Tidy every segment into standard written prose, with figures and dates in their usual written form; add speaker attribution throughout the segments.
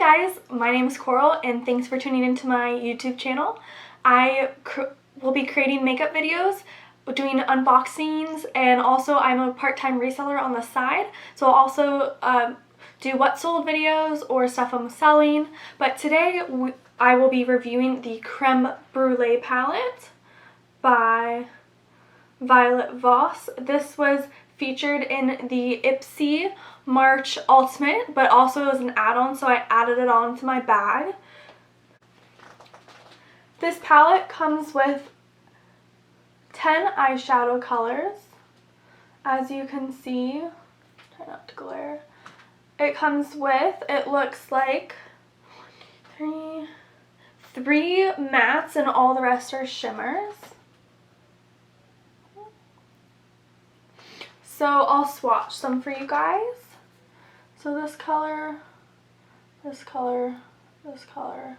Speaker 1: guys, my name is Coral and thanks for tuning into my YouTube channel. I will be creating makeup videos, doing unboxings, and also I'm a part-time reseller on the side, so I'll also do what sold videos or stuff I'm selling. But today I will be reviewing the Creme Brulee palette by Voss. This was featured in the Ipsy March Ultimate, but also as an add-on, so I added it on to my bag. This palette comes with 10 eyeshadow colors. As you can see, try not to glare. It comes with, it looks like, three mattes and all the rest are shimmers. So I'll swatch some for you guys. So this color, this color, this color,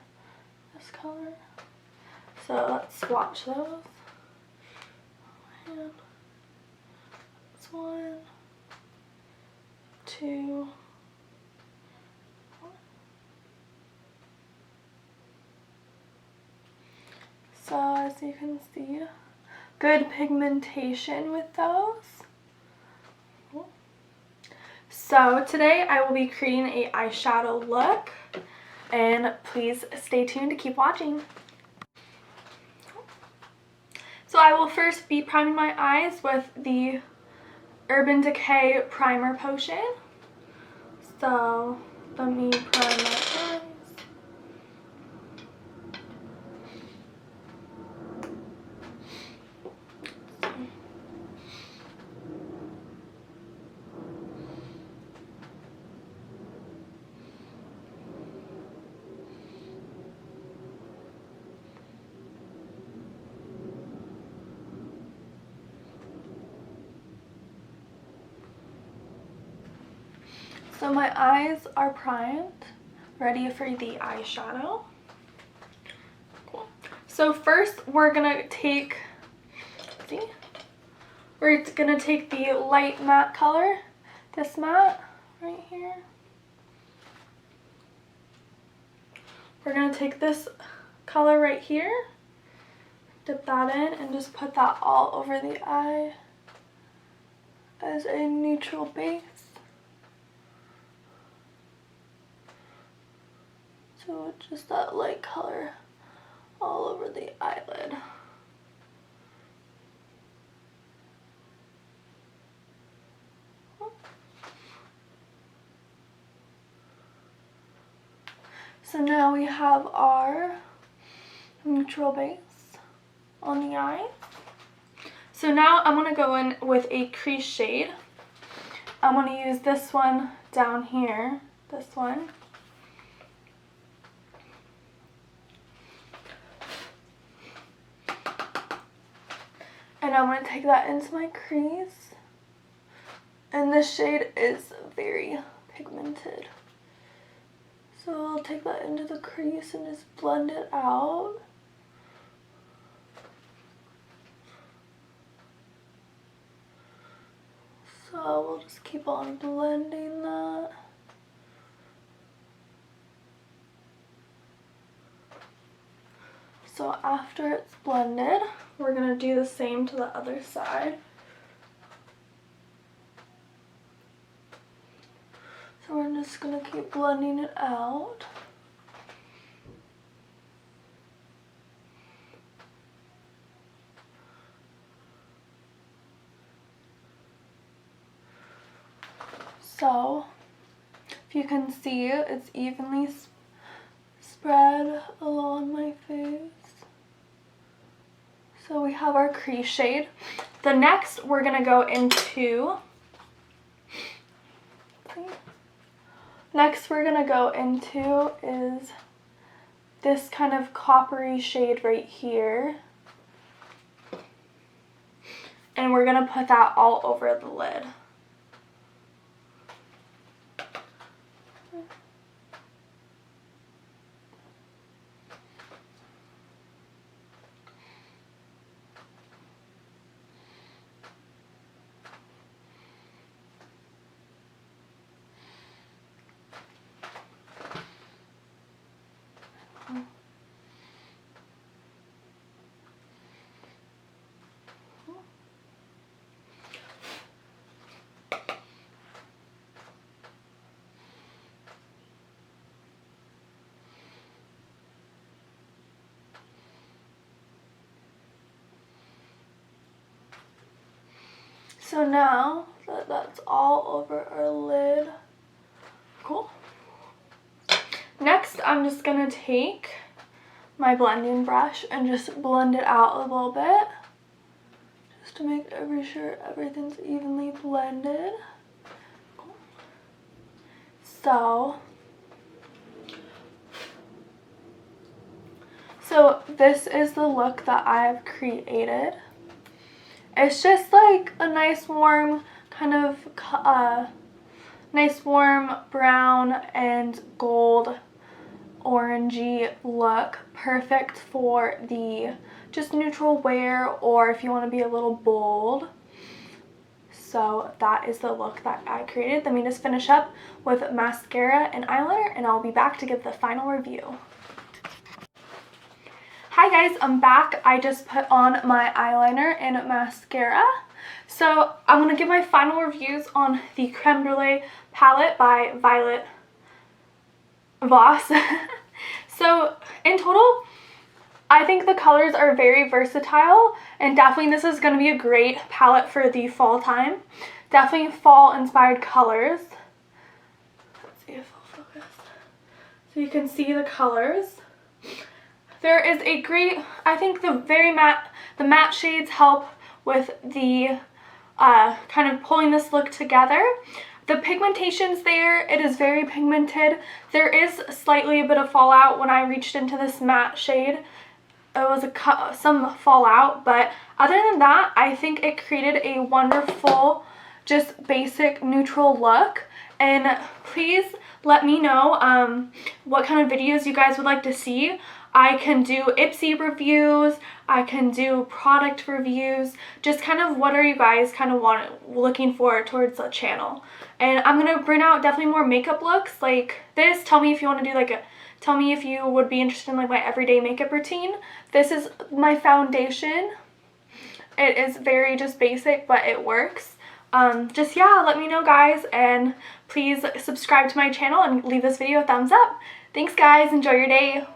Speaker 1: this color. So let's swatch those. And that's 1, 2, 3. So as you can see, good pigmentation with those. So today I will be creating an eyeshadow look, and please stay tuned to keep watching. So I will first be priming my eyes with the Urban Decay Primer Potion. So let me prime my eyes. So my eyes are primed, ready for the eyeshadow. Cool. So first we're gonna take, the light matte color, this matte right here. We're gonna take this color right here, dip that in, and just put that all over the eye as a neutral base. So just that light color all over the eyelid. So now we have our neutral base on the eye. So now I'm going to go in with a crease shade. I'm going to use this one down here, this one. And I'm going to take that into my crease. And this shade is very pigmented. So I'll take that into the crease and just blend it out. So we'll just keep on blending that. So after it's blended, we're going to do the same to the other side. So we're just going to keep blending it out. So if you can see, it's evenly spread along my face. So we have our crease shade. The next we're gonna go into, is this kind of coppery shade right here. And we're gonna put that all over the lid. So now that that's all over our lid, cool. Next, I'm just gonna take my blending brush and just blend it out a little bit, just to make sure everything's evenly blended. Cool. So this is the look that I've created. It's just like a nice warm kind of nice warm brown and gold orangey look, perfect for the just neutral wear or if you want to be a little bold. So that is the look that I created. Let me just finish up with mascara and eyeliner and I'll be back to give the final review. Hi guys, I'm back. I just put on my eyeliner and mascara. So I'm going to give my final reviews on the Creme Brulee palette by Voss. So in total, I think the colors are very versatile and definitely this is going to be a great palette for the fall time. Definitely fall inspired colors. Let's see if I'll focus. So you can see the colors. There is a great, I think the matte shades help with the kind of pulling this look together. The pigmentation's there, it is very pigmented. There is slightly a bit of fallout when I reached into this matte shade. It was some fallout, but other than that, I think it created a wonderful, just basic neutral look. And please let me know what kind of videos you guys would like to see. I can do Ipsy reviews, I can do product reviews, just kind of what are you guys kind of looking for towards the channel. And I'm going to bring out definitely more makeup looks like this. Tell me if you want to do tell me if you would be interested in like my everyday makeup routine. This is my foundation. It is very just basic, but it works. Yeah, let me know guys, and please subscribe to my channel and leave this video a thumbs up. Thanks guys, enjoy your day.